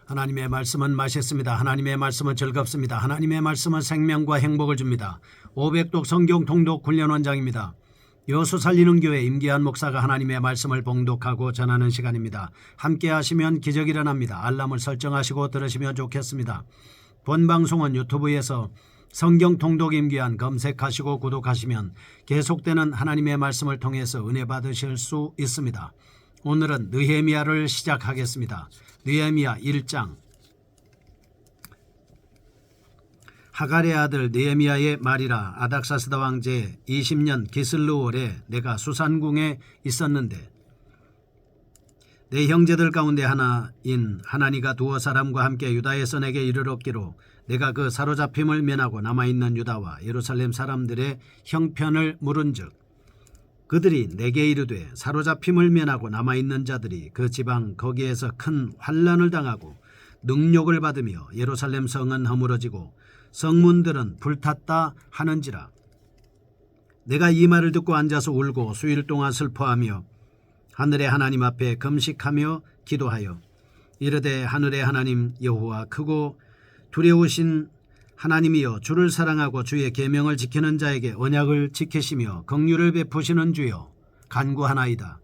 하나님의 말씀은 맛있습니다. 하나님의 말씀은 즐겁습니다. 하나님의 말씀은 생명과 행복을 줍니다. 500독 성경 통독 훈련 원장입니다. 여수 살리는 교회 임기한 목사가 하나님의 말씀을 봉독하고 전하는 시간입니다. 함께 하시면 기적이 일어납니다. 알람을 설정하시고 들으시면 좋겠습니다. 본 방송은 유튜브에서 성경 통독 임기한 검색하시고 구독하시면 계속되는 하나님의 말씀을 통해서 은혜 받으실 수 있습니다. 오늘은 느헤미야를 시작하겠습니다. 느헤미야 1장. 하갈의 아들 느헤미야의 말이라. 아닥사스다 왕제 20년 기슬루월에 내가 수산궁에 있었는데 내 형제들 가운데 하나인 하나니가 두어 사람과 함께 유다에서 내게 이르렀기로 내가 그 사로잡힘을 면하고 남아있는 유다와 예루살렘 사람들의 형편을 물은즉 그들이 내게 이르되 사로잡힘을 면하고 남아있는 자들이 그 지방 거기에서 큰 환난을 당하고 능욕을 받으며 예루살렘 성은 허물어지고 성문들은 불탔다 하는지라. 내가 이 말을 듣고 앉아서 울고 수일 동안 슬퍼하며 하늘의 하나님 앞에 금식하며 기도하여 이르되 하늘의 하나님 여호와 크고 두려우신 하나님이여 주를 사랑하고 주의 계명을 지키는 자에게 언약을 지키시며 긍휼을 베푸시는 주여 간구하나이다.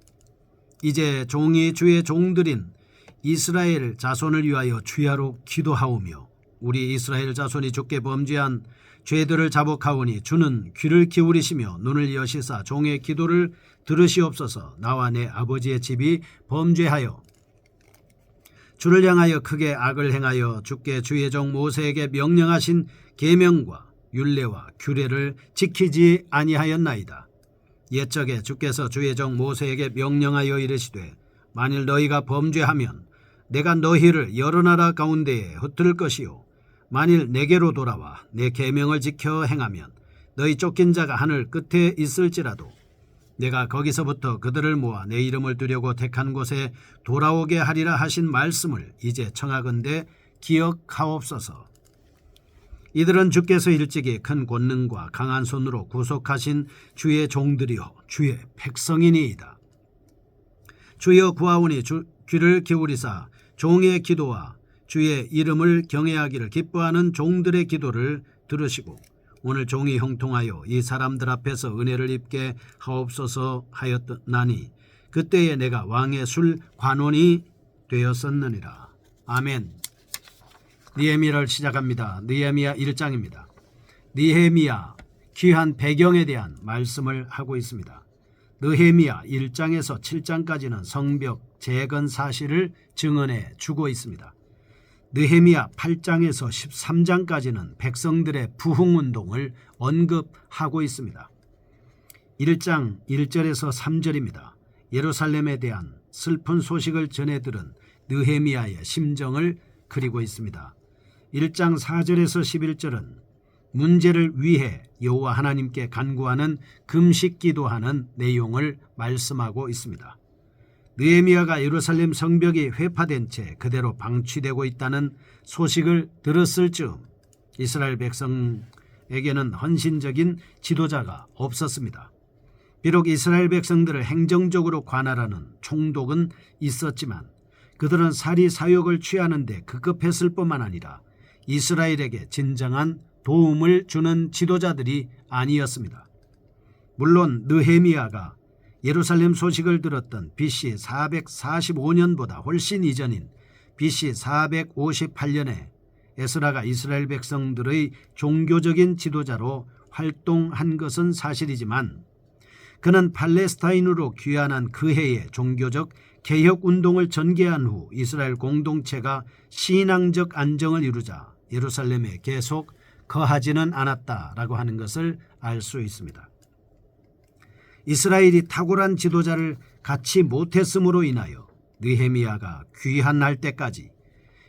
이제 종이 주의 종들인 이스라엘 자손을 위하여 주야로 기도하오며 우리 이스라엘 자손이 주께 범죄한 죄들을 자복하오니 주는 귀를 기울이시며 눈을 여시사 종의 기도를 들으시옵소서. 나와 내 아버지의 집이 범죄하여 주를 향하여 크게 악을 행하여 주께 주의 종 모세에게 명령하신 계명과 율례와 규례를 지키지 아니하였나이다. 옛적에 주께서 주의 종 모세에게 명령하여 이르시되 만일 너희가 범죄하면 내가 너희를 여러 나라 가운데에 흩을 것이요 만일 내게로 돌아와 내 계명을 지켜 행하면 너희 쫓긴 자가 하늘 끝에 있을지라도 내가 거기서부터 그들을 모아 내 이름을 두려고 택한 곳에 돌아오게 하리라 하신 말씀을 이제 청하건대 기억하옵소서. 이들은 주께서 일찍이 큰 권능과 강한 손으로 구속하신 주의 종들이요 주의 백성이니이다. 주여 구하오니 귀를 기울이사 종의 기도와 주의 이름을 경외하기를 기뻐하는 종들의 기도를 들으시고 오늘 종이 형통하여 이 사람들 앞에서 은혜를 입게 하옵소서 하였나니 그때에 내가 왕의 술 관원이 되었었느니라. 아멘. 느헤미야를 시작합니다. 느헤미야 1장입니다. 느헤미야 귀한 배경에 대한 말씀을 하고 있습니다. 느헤미야 1장에서 7장까지는 성벽 재건 사실을 증언해 주고 있습니다. 느헤미야 8장에서 13장까지는 백성들의 부흥운동을 언급하고 있습니다. 1장 1절에서 3절입니다. 예루살렘에 대한 슬픈 소식을 전해 들은 느헤미야의 심정을 그리고 있습니다. 1장 4절에서 11절은 문제를 위해 여호와 하나님께 간구하는 금식 기도하는 내용을 말씀하고 있습니다. 느헤미야가 예루살렘 성벽이 회파된 채 그대로 방치되고 있다는 소식을 들었을 즈음 이스라엘 백성에게는 헌신적인 지도자가 없었습니다. 비록 이스라엘 백성들을 행정적으로 관할하는 총독은 있었지만 그들은 사리 사욕을 취하는 데 급급했을 뿐만 아니라 이스라엘에게 진정한 도움을 주는 지도자들이 아니었습니다. 물론 느헤미야가 예루살렘 소식을 들었던 BC 445년보다 훨씬 이전인 BC 458년에 에스라가 이스라엘 백성들의 종교적인 지도자로 활동한 것은 사실이지만 그는 팔레스타인으로 귀환한 그 해에 종교적 개혁운동을 전개한 후 이스라엘 공동체가 신앙적 안정을 이루자 예루살렘에 계속 거하지는 않았다라고 하는 것을 알 수 있습니다. 이스라엘이 탁월한 지도자를 갖지 못했으므로 인하여 느헤미야가 귀환할 때까지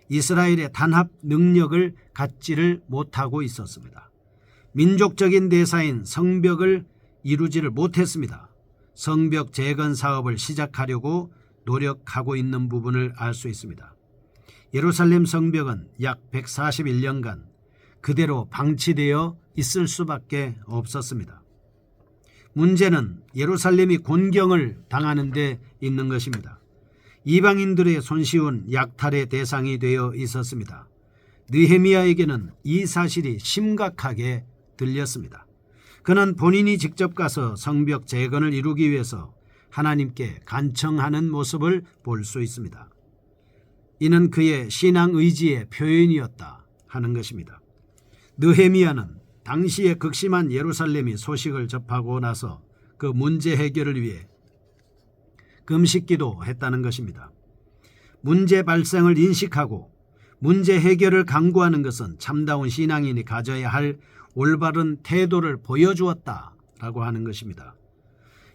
이스라엘의 단합 능력을 갖지를 못하고 있었습니다. 민족적인 대사인 성벽을 이루지를 못했습니다. 성벽 재건 사업을 시작하려고 노력하고 있는 부분을 알 수 있습니다. 예루살렘 성벽은 약 141년간 그대로 방치되어 있을 수밖에 없었습니다. 문제는 예루살렘이 곤경을 당하는 데 있는 것입니다. 이방인들의 손쉬운 약탈의 대상이 되어 있었습니다. 느헤미야에게는 이 사실이 심각하게 들렸습니다. 그는 본인이 직접 가서 성벽 재건을 이루기 위해서 하나님께 간청하는 모습을 볼 수 있습니다. 이는 그의 신앙 의지의 표현이었다 하는 것입니다. 느헤미야는 당시에 극심한 예루살렘이 소식을 접하고 나서 그 문제 해결을 위해 금식기도 했다는 것입니다. 문제 발생을 인식하고 문제 해결을 강구하는 것은 참다운 신앙인이 가져야 할 올바른 태도를 보여주었다라고 하는 것입니다.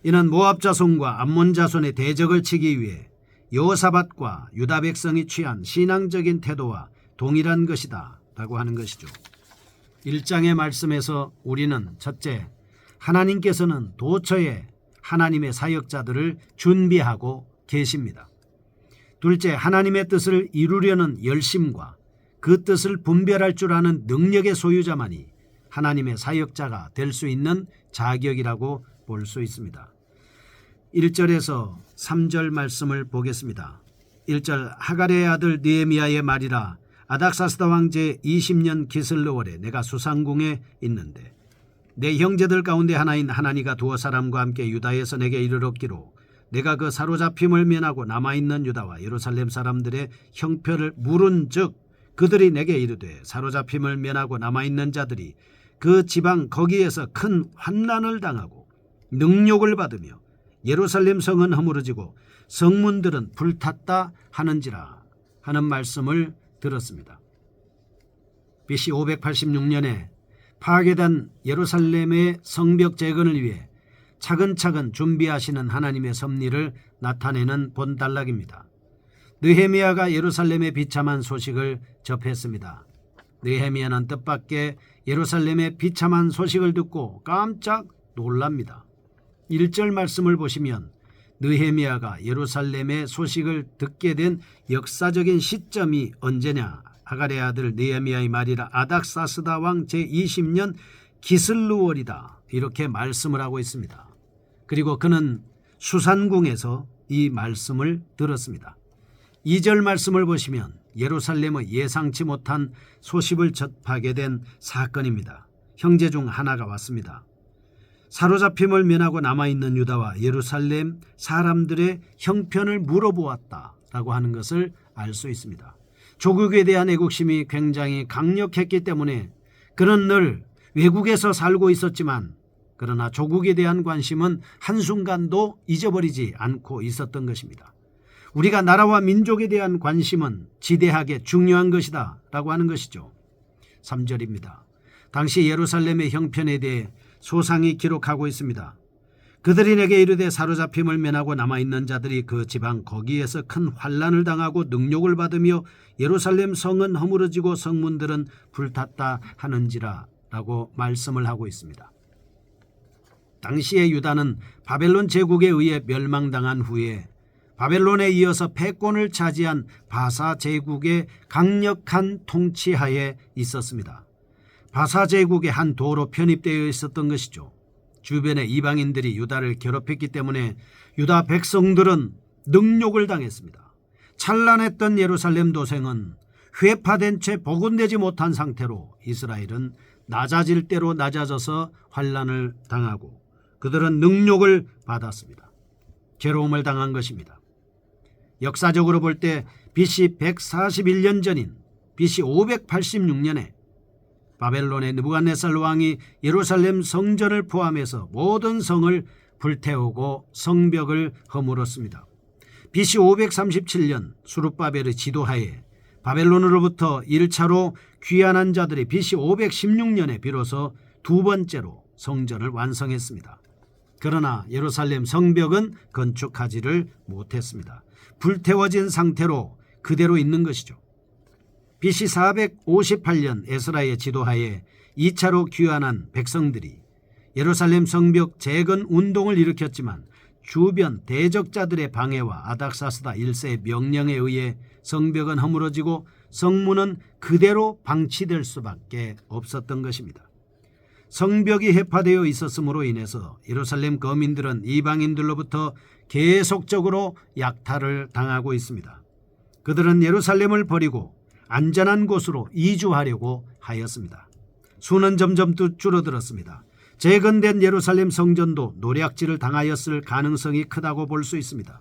이는 모압 자손과 암몬 자손의 대적을 치기 위해 여호사밧과 유다 백성이 취한 신앙적인 태도와 동일한 것이다 라고 하는 것이죠. 1장의 말씀에서 우리는 첫째, 하나님께서는 도처에 하나님의 사역자들을 준비하고 계십니다. 둘째, 하나님의 뜻을 이루려는 열심과 그 뜻을 분별할 줄 아는 능력의 소유자만이 하나님의 사역자가 될 수 있는 자격이라고 볼 수 있습니다. 1절에서 3절 말씀을 보겠습니다. 1절, 하갈의 아들 느헤미야의 말이라. 아닥사스다 왕제 20년 기슬르월에 내가 수상궁에 있는데 내 형제들 가운데 하나인 하나니가 두어 사람과 함께 유다에서 내게 이르렀기로 내가 그 사로잡힘을 면하고 남아있는 유다와 예루살렘 사람들의 형편을 물은즉 그들이 내게 이르되 사로잡힘을 면하고 남아있는 자들이 그 지방 거기에서 큰 환난을 당하고 능욕을 받으며 예루살렘 성은 허물어지고 성문들은 불탔다 하는지라 하는 말씀을 들었습니다. BC 586년에 파괴된 예루살렘의 성벽 재건을 위해 차근차근 준비하시는 하나님의 섭리를 나타내는 본단락입니다. 느헤미야가 예루살렘의 비참한 소식을 접했습니다. 느헤미야는 뜻밖의 예루살렘의 비참한 소식을 듣고 깜짝 놀랍니다. 1절 말씀을 보시면 느헤미야가 예루살렘의 소식을 듣게 된 역사적인 시점이 언제냐? 하갈의 아들 느헤미야의 말이라. 아닥사스다 왕 제20년 기슬르월이다. 이렇게 말씀을 하고 있습니다. 그리고 그는 수산궁에서 이 말씀을 들었습니다. 2절 말씀을 보시면 예루살렘의 예상치 못한 소식을 접하게 된 사건입니다. 형제 중 하나가 왔습니다. 사로잡힘을 면하고 남아있는 유다와 예루살렘 사람들의 형편을 물어보았다라고 하는 것을 알 수 있습니다. 조국에 대한 애국심이 굉장히 강력했기 때문에 그는 늘 외국에서 살고 있었지만 그러나 조국에 대한 관심은 한순간도 잊어버리지 않고 있었던 것입니다. 우리가 나라와 민족에 대한 관심은 지대하게 중요한 것이다 라고 하는 것이죠. 3절입니다. 당시 예루살렘의 형편에 대해 소상이 기록하고 있습니다. 그들이 내게 이르되 사로잡힘을 면하고 남아있는 자들이 그 지방 거기에서 큰 환난을 당하고 능욕을 받으며 예루살렘 성은 허물어지고 성문들은 불탔다 하는지라 라고 말씀을 하고 있습니다. 당시의 유다는 바벨론 제국에 의해 멸망당한 후에 바벨론에 이어서 패권을 차지한 바사 제국의 강력한 통치하에 있었습니다. 바사 제국의 한 도로 편입되어 있었던 것이죠. 주변의 이방인들이 유다를 괴롭혔기 때문에 유다 백성들은 능욕을 당했습니다. 찬란했던 예루살렘 도성은 회파된 채 복원되지 못한 상태로 이스라엘은 낮아질 대로 낮아져서 환난을 당하고 그들은 능욕을 받았습니다. 괴로움을 당한 것입니다. 역사적으로 볼 때 BC 141년 전인 BC 586년에 바벨론의 느부갓네살 왕이 예루살렘 성전을 포함해서 모든 성을 불태우고 성벽을 허물었습니다. BC 537년 수룹바벨의 지도하에 바벨론으로부터 1차로 귀환한 자들이 BC 516년에 비로소 두 번째로 성전을 완성했습니다. 그러나 예루살렘 성벽은 건축하지를 못했습니다. 불태워진 상태로 그대로 있는 것이죠. BC 458년 에스라의 지도하에 2차로 귀환한 백성들이 예루살렘 성벽 재건 운동을 일으켰지만 주변 대적자들의 방해와 아닥사스다 1세의 명령에 의해 성벽은 허물어지고 성문은 그대로 방치될 수밖에 없었던 것입니다. 성벽이 해파되어 있었으므로 인해서 예루살렘 거민들은 이방인들로부터 계속적으로 약탈을 당하고 있습니다. 그들은 예루살렘을 버리고 안전한 곳으로 이주하려고 하였습니다. 수는 점점 줄어들었습니다. 재건된 예루살렘 성전도 노략질을 당하였을 가능성이 크다고 볼 수 있습니다.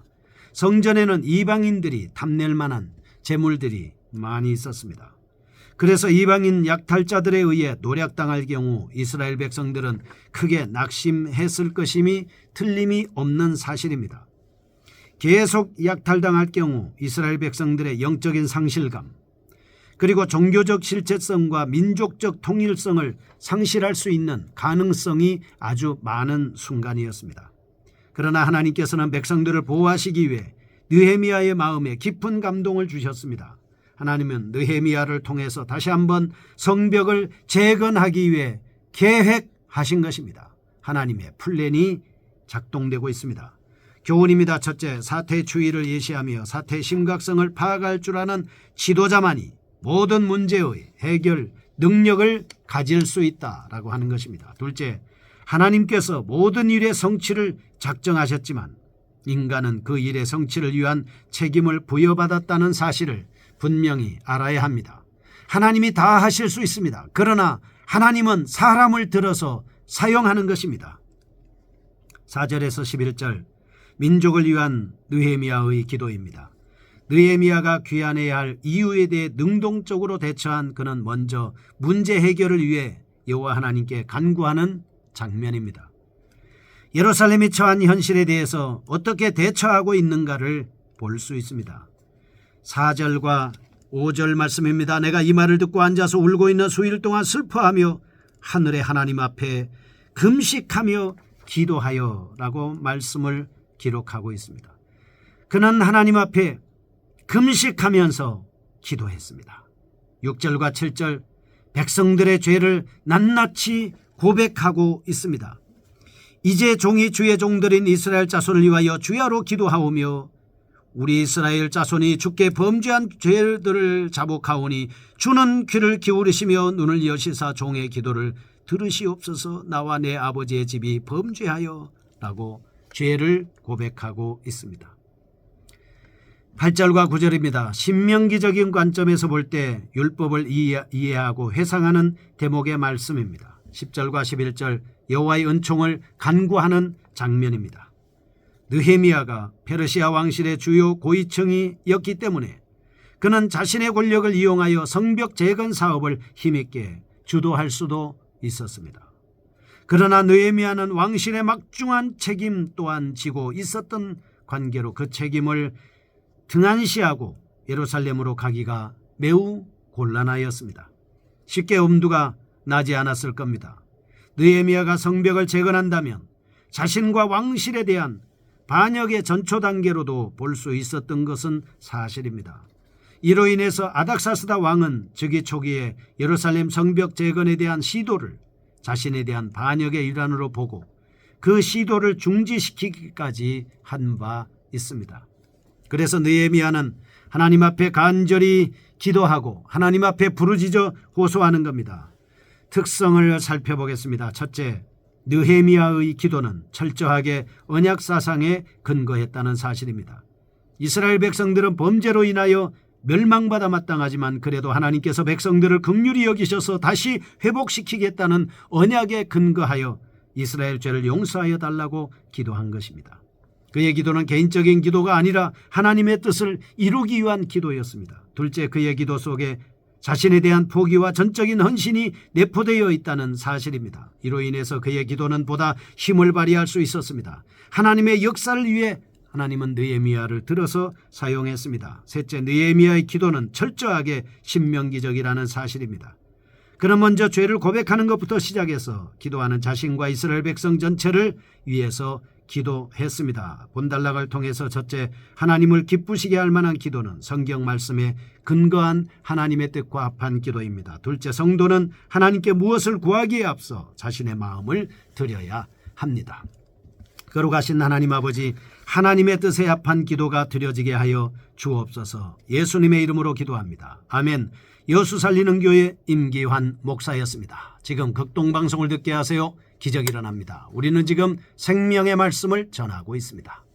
성전에는 이방인들이 탐낼 만한 재물들이 많이 있었습니다. 그래서 이방인 약탈자들에 의해 노략당할 경우 이스라엘 백성들은 크게 낙심했을 것임이 틀림이 없는 사실입니다. 계속 약탈당할 경우 이스라엘 백성들의 영적인 상실감, 그리고 종교적 실체성과 민족적 통일성을 상실할 수 있는 가능성이 아주 많은 순간이었습니다. 그러나 하나님께서는 백성들을 보호하시기 위해 느헤미야의 마음에 깊은 감동을 주셨습니다. 하나님은 느헤미야를 통해서 다시 한번 성벽을 재건하기 위해 계획하신 것입니다. 하나님의 플랜이 작동되고 있습니다. 교훈입니다. 첫째, 사태의 추이를 예시하며 사태의 심각성을 파악할 줄 아는 지도자만이 모든 문제의 해결 능력을 가질 수 있다라고 하는 것입니다. 둘째, 하나님께서 모든 일의 성취를 작정하셨지만 인간은 그 일의 성취를 위한 책임을 부여받았다는 사실을 분명히 알아야 합니다. 하나님이 다 하실 수 있습니다. 그러나 하나님은 사람을 들어서 사용하는 것입니다. 4절에서 11절, 민족을 위한 느헤미야의 기도입니다. 느헤미야가 귀환해야 할 이유에 대해 능동적으로 대처한 그는 먼저 문제 해결을 위해 여호와 하나님께 간구하는 장면입니다. 예루살렘이 처한 현실에 대해서 어떻게 대처하고 있는가를 볼 수 있습니다. 4절과 5절 말씀입니다. 내가 이 말을 듣고 앉아서 울고 있는 수일 동안 슬퍼하며 하늘의 하나님 앞에 금식하며 기도하여 라고 말씀을 기록하고 있습니다. 그는 하나님 앞에 금식하면서 기도했습니다. 6절과 7절, 백성들의 죄를 낱낱이 고백하고 있습니다. 이제 종이 주의 종들인 이스라엘 자손을 위하여 주야로 기도하오며 우리 이스라엘 자손이 주께 범죄한 죄들을 자복하오니 주는 귀를 기울이시며 눈을 여시사 종의 기도를 들으시옵소서. 나와 내 아버지의 집이 범죄하여 라고 죄를 고백하고 있습니다. 8절과 9절입니다. 신명기적인 관점에서 볼 때 율법을 이해하고 회상하는 대목의 말씀입니다. 10절과 11절, 여호와의 은총을 간구하는 장면입니다. 느헤미야가 페르시아 왕실의 주요 고위층이었기 때문에 그는 자신의 권력을 이용하여 성벽 재건 사업을 힘있게 주도할 수도 있었습니다. 그러나 느헤미야는 왕실의 막중한 책임 또한 지고 있었던 관계로 그 책임을 등한시하고 예루살렘으로 가기가 매우 곤란하였습니다. 쉽게 엄두가 나지 않았을 겁니다. 느헤미야가 성벽을 재건한다면 자신과 왕실에 대한 반역의 전초 단계로도 볼 수 있었던 것은 사실입니다. 이로 인해서 아닥사스다 왕은 즉위 초기에 예루살렘 성벽 재건에 대한 시도를 자신에 대한 반역의 일환으로 보고 그 시도를 중지시키기까지 한 바 있습니다. 그래서 느헤미야는 하나님 앞에 간절히 기도하고 하나님 앞에 부르짖어 호소하는 겁니다. 특성을 살펴보겠습니다. 첫째, 느헤미야의 기도는 철저하게 언약 사상에 근거했다는 사실입니다. 이스라엘 백성들은 범죄로 인하여 멸망받아 마땅하지만 그래도 하나님께서 백성들을 긍휼히 여기셔서 다시 회복시키겠다는 언약에 근거하여 이스라엘 죄를 용서하여 달라고 기도한 것입니다. 그의 기도는 개인적인 기도가 아니라 하나님의 뜻을 이루기 위한 기도였습니다. 둘째, 그의 기도 속에 자신에 대한 포기와 전적인 헌신이 내포되어 있다는 사실입니다. 이로 인해서 그의 기도는 보다 힘을 발휘할 수 있었습니다. 하나님의 역사를 위해 하나님은 느헤미야를 들어서 사용했습니다. 셋째, 느헤미야의 기도는 철저하게 신명기적이라는 사실입니다. 그는 먼저 죄를 고백하는 것부터 시작해서 기도하는 자신과 이스라엘 백성 전체를 위해서 기도했습니다. 본달락을 통해서 첫째, 하나님을 기쁘시게 할 만한 기도는 성경 말씀에 근거한 하나님의 뜻과 합한 기도입니다. 둘째, 성도는 하나님께 무엇을 구하기에 앞서 자신의 마음을 드려야 합니다. 거룩하신 하나님 아버지, 하나님의 뜻에 합한 기도가 드려지게 하여 주옵소서. 예수님의 이름으로 기도합니다. 아멘. 여수 살리는 교회 임기환 목사였습니다. 지금 극동방송을 듣게 하세요. 기적이 일어납니다. 우리는 지금 생명의 말씀을 전하고 있습니다.